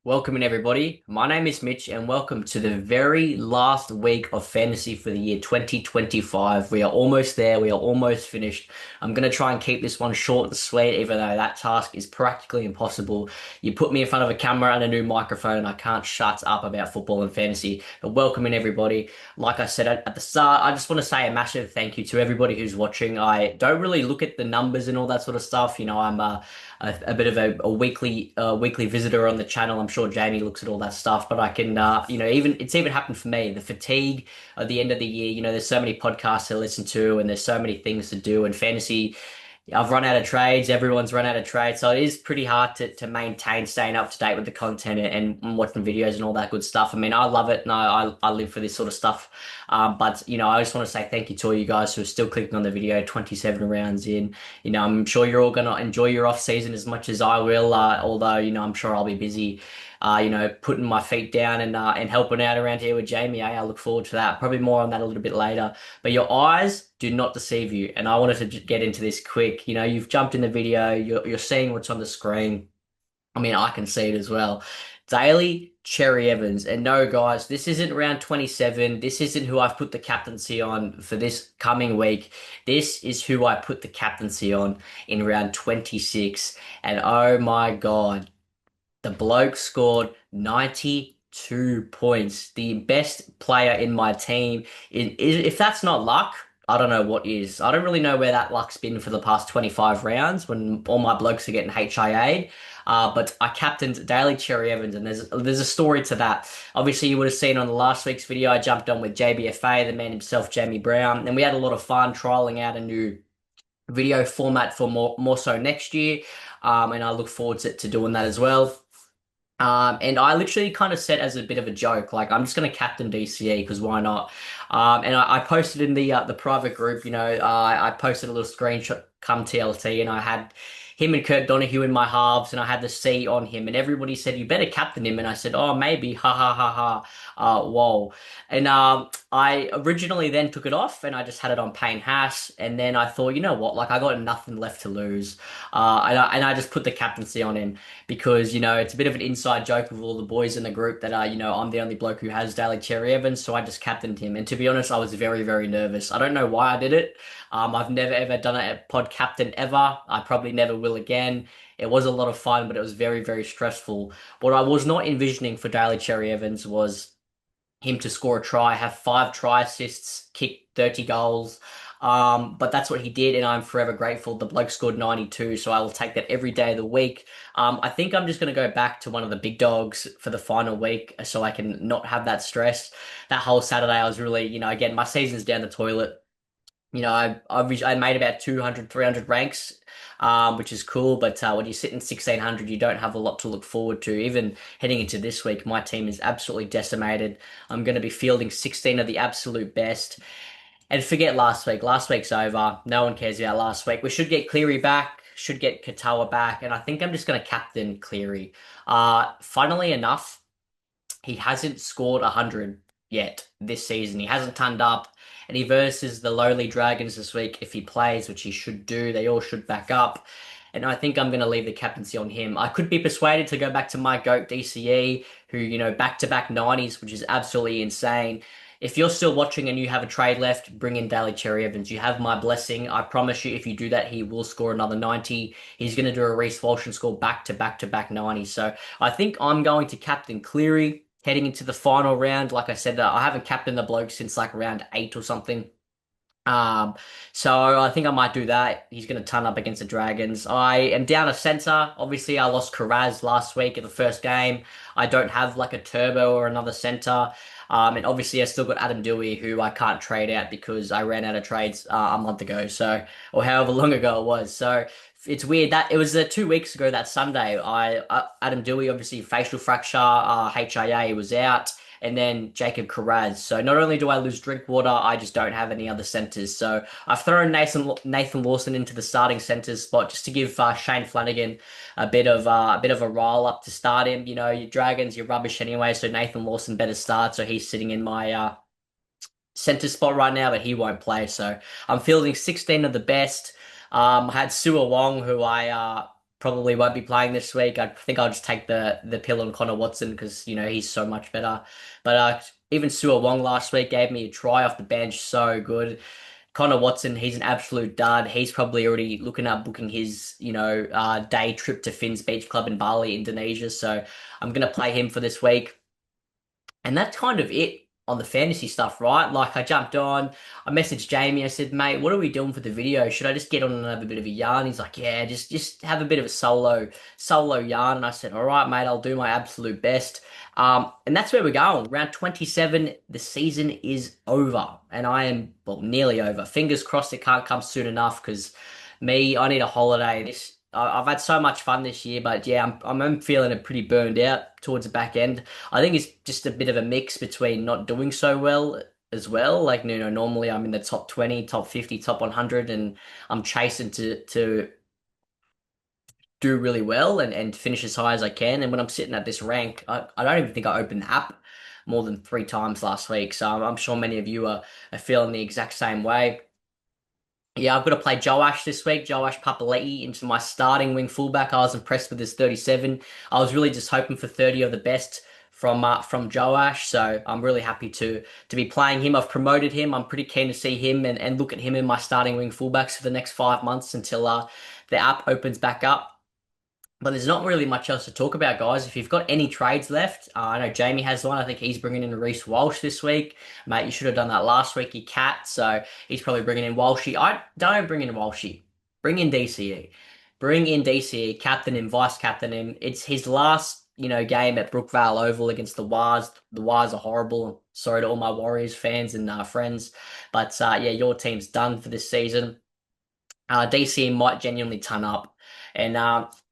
Welcome in everybody. My name is Mitch and welcome to the very last week of fantasy for the year 2025. We are almost there. We are almost finished. I'm going to try and keep this one short and sweet, even though that task is practically impossible. You put me in front of a camera and a new microphone and I can't shut up about football and fantasy. But welcome in everybody. Like I said at the start, I just want to say a massive thank you to everybody who's watching. I don't really look at the numbers and all that sort of stuff. I'm a bit of a weekly visitor on the channel. I'm sure Jamie looks at all that stuff, but I can even it's even happened for me. The fatigue at the end of the year. There's so many podcasts to listen to, and there's so many things to do. And fantasy, I've run out of trades. Everyone's run out of trades, so it is pretty hard to maintain staying up to date with the content and watching videos and all that good stuff. I mean, I love it, and I live for this sort of stuff. But I just want to say thank you to all you guys who are still clicking on the video 27 rounds in. I'm sure you're all gonna enjoy your off season as much as I will. Although, I'm sure I'll be busy, putting my feet down and helping out around here with Jamie. I look forward to that. Probably more on that a little bit later. But your eyes do not deceive you. And I wanted to get into this quick. You've jumped in the video. You're seeing what's on the screen. I mean, I can see it as well. Daly Cherry Evans. And no, guys, this isn't round 27. This isn't who I've put the captaincy on for this coming week. This is who I put the captaincy on in round 26. And oh my God, the bloke scored 92 points. The best player in my team. If that's not luck, I don't know what is. I don't really know where that luck's been for the past 25 rounds when all my blokes are getting HIA'd. But I captained Daly Cherry Evans, and there's a story to that. Obviously, you would have seen on the last week's video, I jumped on with JBFA, the man himself, Jamie Brown, and we had a lot of fun trialing out a new video format for more so next year. And I look forward to doing that as well. And I literally kind of said as a bit of a joke, like I'm just going to captain DCE because why not? And I posted in the private group, I posted a little screenshot come TLT, and I had him and Kurt Donahue in my halves, and I had the C on him, and everybody said you better captain him, and I said, oh maybe, ha ha ha ha, whoa. And I originally then took it off, and I just had it on Payne Haas, and then I thought, you know what, like I got nothing left to lose, and I just put the captaincy on him because it's a bit of an inside joke with all the boys in the group that I'm the only bloke who has Daly Cherry Evans, so I just captained him. And to be honest, I was very, very nervous. I don't know why I did it. I've never ever done a pod captain ever. I probably never will again. It was a lot of fun, but it was very, very stressful. What I was not envisioning for Daly Cherry Evans was him to score a try, have 5 try assists, kick 30 goals. But that's what he did, and I'm forever grateful. The bloke scored 92, so I will take that every day of the week. I think I'm just going to go back to one of the big dogs for the final week so I can not have that stress. That whole Saturday, I was really, again, my season's down the toilet. I made about 200, 300 ranks, which is cool. But when you sit in 1600, you don't have a lot to look forward to. Even heading into this week, my team is absolutely decimated. I'm going to be fielding 16 of the absolute best. And forget last week. Last week's over. No one cares about last week. We should get Cleary back, should get Katoa back, and I think I'm just going to captain Cleary. Funnily enough, he hasn't scored 100 yet this season. He hasn't turned up, and he versus the lowly Dragons this week if he plays, which he should do. They all should back up. And I think I'm going to leave the captaincy on him. I could be persuaded to go back to my GOAT DCE, who, back-to-back 90s, which is absolutely insane. If you're still watching and you have a trade left, bring in Daly Cherry Evans. You have my blessing. I promise you, if you do that, he will score another 90. He's going to do a Reece Walsh and score back-to-back-to-back 90. So I think I'm going to captain Cleary heading into the final round. Like I said, I haven't captained the bloke since like round 8 or something. Um, so I think I might do that. He's going to turn up against the Dragons. I am down a centre. Obviously, I lost Karaz last week in the first game. I don't have like a turbo or another centre. And obviously, I still got Adam Dewey, who I can't trade out because I ran out of trades a month ago, so or however long ago it was. So it's weird that it was 2 weeks ago that Sunday. Adam Dewey obviously facial fracture, HIA was out, and then Jacob Carraz. So not only do I lose Drinkwater, I just don't have any other centres. So I've thrown Nathan Lawson into the starting centres spot just to give Shane Flanagan a bit of a roll up to start him. Your Dragons, you're rubbish anyway, so Nathan Lawson better start. So he's sitting in my centre spot right now, but he won't play. So I'm fielding 16 of the best. I had Sua Wong, who I probably won't be playing this week. I think I'll just take the pill on Connor Watson because he's so much better. But even Sua Wong last week gave me a try off the bench, so good. Connor Watson, he's an absolute dud. He's probably already looking at booking his, day trip to Finn's Beach Club in Bali, Indonesia. So I'm gonna play him for this week. And that's kind of it on the fantasy stuff, right? Like I jumped on, I messaged Jamie, I said, mate, what are we doing for the video? Should I just get on and have a bit of a yarn? He's like, yeah, just have a bit of a solo yarn. And I said, all right, mate, I'll do my absolute best. And that's where we're going. Round 27, the season is over. And I am, well, nearly over. Fingers crossed it can't come soon enough because I need a holiday. I've had so much fun this year, but yeah, I'm feeling it pretty burned out towards the back end. I think it's just a bit of a mix between not doing so well as well. Like, normally I'm in the top 20, top 50, top 100, and I'm chasing to do really well and finish as high as I can. And when I'm sitting at this rank, I don't even think I opened the app more than 3 times last week. So I'm sure many of you are feeling the exact same way. Yeah, I've got to play Joash this week. Joash Papali'i into my starting wing fullback. I was impressed with his 37. I was really just hoping for 30 of the best from Joash. So I'm really happy to be playing him. I've promoted him. I'm pretty keen to see him and look at him in my starting wing fullbacks for the next 5 months until the app opens back up. But there's not really much else to talk about, guys. If you've got any trades left, I know Jamie has one. I think he's bringing in Reece Walsh this week. Mate, you should have done that last week, you cat. So he's probably bringing in Walshy. I don't bring in Walshy. Bring in DCE. Bring in DCE, captain him, vice captain him. It's his last, game at Brookvale Oval against the Wars. The Wars are horrible. Sorry to all my Warriors fans and friends. But yeah, your team's done for this season. DC might genuinely ton up. And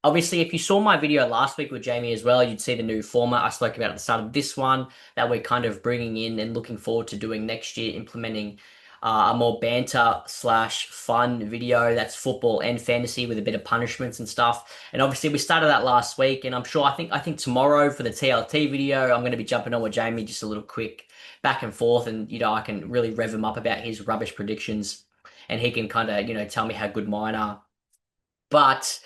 obviously, if you saw my video last week with Jamie as well, you'd see the new format I spoke about at the start of this one that we're kind of bringing in and looking forward to doing next year, implementing a more banter slash fun video that's football and fantasy with a bit of punishments and stuff. And obviously, we started that last week, and I'm sure I think tomorrow for the TLT video, I'm going to be jumping on with Jamie just a little quick back and forth, and I can really rev him up about his rubbish predictions and he can kind of tell me how good mine are. But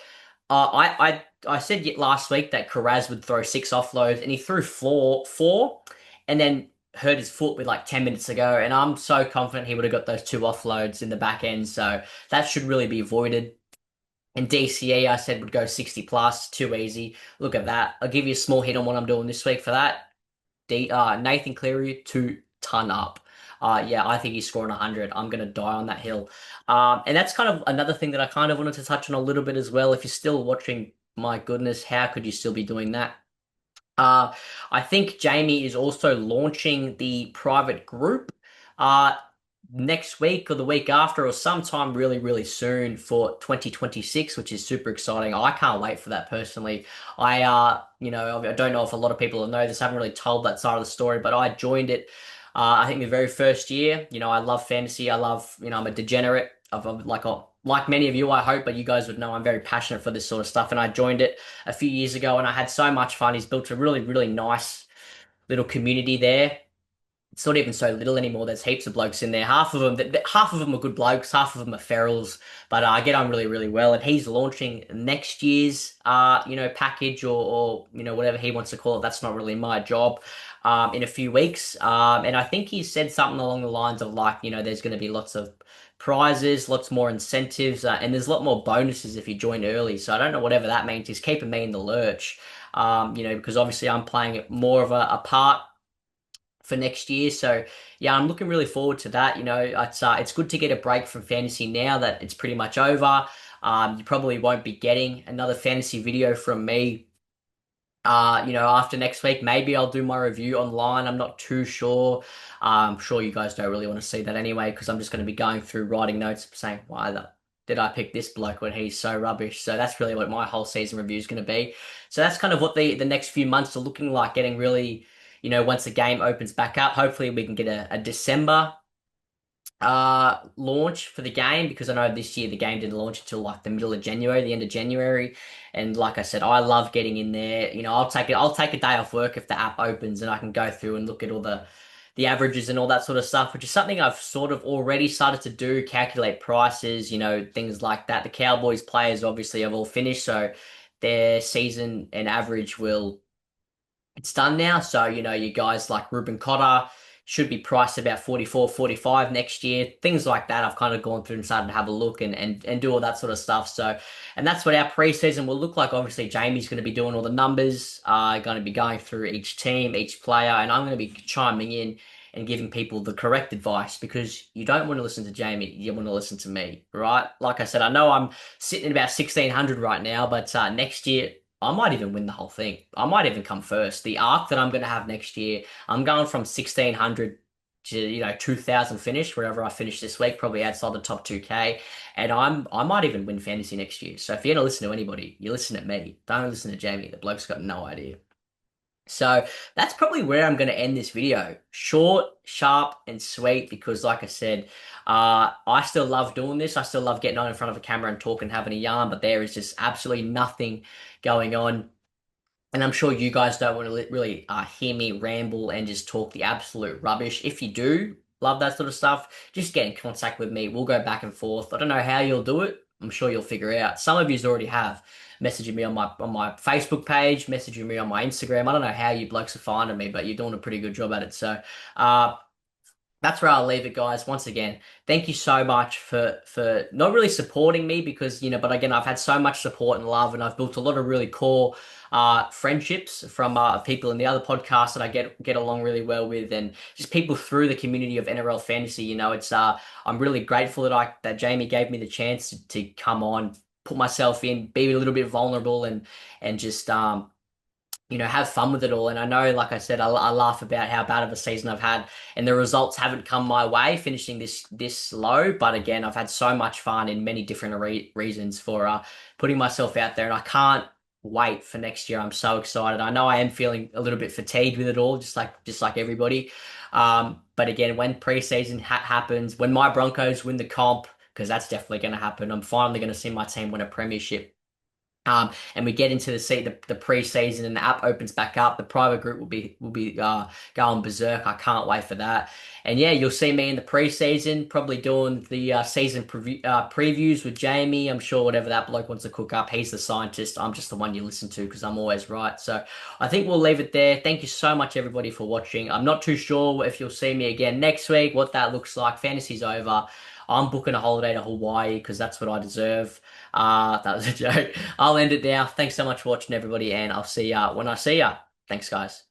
I said last week that Carraz would throw 6 offloads, and he threw four, and then hurt his foot with like 10 minutes ago. And I'm so confident he would have got those 2 offloads in the back end, so that should really be avoided. And DCE, I said would go 60 plus, too easy. Look at that. I'll give you a small hit on what I'm doing this week for that. Nathan Cleary to ton up. Yeah, I think he's scoring 100. I'm going to die on that hill. And that's kind of another thing that I kind of wanted to touch on a little bit as well. If you're still watching, my goodness, how could you still be doing that? Uh, I think Jamie is also launching the private group uh, next week or the week after or sometime really, really soon for 2026, which is super exciting. I can't wait for that personally. I don't know if a lot of people know this. I haven't really told that side of the story, but I joined it. I think the very first year. I love fantasy. I love, I'm a degenerate of like many of you, I hope, but you guys would know I'm very passionate for this sort of stuff. And I joined it a few years ago and I had so much fun. He's built a really, really nice little community there. It's not even so little anymore. There's heaps of blokes in there. Half of them are good blokes, half of them are ferals. But I get on really, really well. And he's launching next year's, package or whatever he wants to call it. That's not really my job. In a few weeks. And I think he said something along the lines of like, there's going to be lots of prizes, lots more incentives, and there's a lot more bonuses if you join early. So I don't know whatever that means. He's keeping me in the lurch. Because obviously I'm playing more of a part for next year. So yeah, I'm looking really forward to that. It's good to get a break from fantasy now that it's pretty much over. You probably won't be getting another fantasy video from me. After next week, maybe I'll do my review online. I'm not too sure. I'm sure you guys don't really want to see that anyway, because I'm just going to be going through writing notes saying, did I pick this bloke when he's so rubbish? So that's really what my whole season review is going to be. So that's kind of what the next few months are looking like, getting really, once the game opens back up, hopefully we can get a December launch for the game, because I know this year the game didn't launch until like the middle of January, the end of January. And like I said, I love getting in there. I'll take a day off work if the app opens and I can go through and look at all the averages and all that sort of stuff, which is something I've sort of already started to do, calculate prices, things like that. The Cowboys players obviously have all finished, so their season and average will it's done now. So, you guys like Ruben Cotter should be priced about 44, 45 next year. Things like that. I've kind of gone through and started to have a look and do all that sort of stuff. So, and that's what our preseason will look like. Obviously, Jamie's going to be doing all the numbers, going to be going through each team, each player, and I'm going to be chiming in and giving people the correct advice because you don't want to listen to Jamie, you want to listen to me, right? Like I said, I know I'm sitting at about 1600 right now, but next year I might even win the whole thing. I might even come first. The arc that I'm going to have next year, I'm going from 1600 to 2000 finish wherever I finish this week, probably outside the top 2K, and I might even win fantasy next year. So if you're gonna listen to anybody, you listen to me. Don't listen to Jamie. The bloke's got no idea. So that's probably where I'm going to end this video. Short, sharp, and sweet because, like I said, I still love doing this. I still love getting on in front of a camera and talking, having a yarn, but there is just absolutely nothing going on. And I'm sure you guys don't want to really hear me ramble and just talk the absolute rubbish. If you do love that sort of stuff, just get in contact with me. We'll go back and forth. I don't know how you'll do it. I'm sure you'll figure it out. Some of yous already have messaging me on my Facebook page, messaging me on my Instagram. I don't know how you blokes are finding me, but you're doing a pretty good job at it. So, uh, that's where I'll leave it, guys. Once again, thank you so much for not really supporting me because but again, I've had so much support and love, and I've built a lot of really core friendships from people in the other podcasts that I get along really well with, and just people through the community of NRL fantasy. It's I'm really grateful that Jamie gave me the chance to come on, put myself in, be a little bit vulnerable, and just have fun with it all. And I know, like I said, I laugh about how bad of a season I've had, and the results haven't come my way, finishing this low. But again, I've had so much fun in many different reasons for putting myself out there, and I can't wait for next year. I'm so excited. I know I am feeling a little bit fatigued with it all, just like everybody. But again, when preseason happens, when my Broncos win the comp, because that's definitely going to happen, I'm finally going to see my team win a premiership. And we get into the pre-season and the app opens back up. The private group will be going berserk. I can't wait for that. And yeah, you'll see me in the pre-season, probably doing the season previews with Jamie. I'm sure whatever that bloke wants to cook up, he's the scientist. I'm just the one you listen to because I'm always right. So I think we'll leave it there. Thank you so much, everybody, for watching. I'm not too sure if you'll see me again next week, what that looks like. Fantasy's over. I'm booking a holiday to Hawaii because that's what I deserve. That was a joke. I'll end it now. Thanks so much for watching, everybody, and I'll see ya when I see ya. Thanks, guys.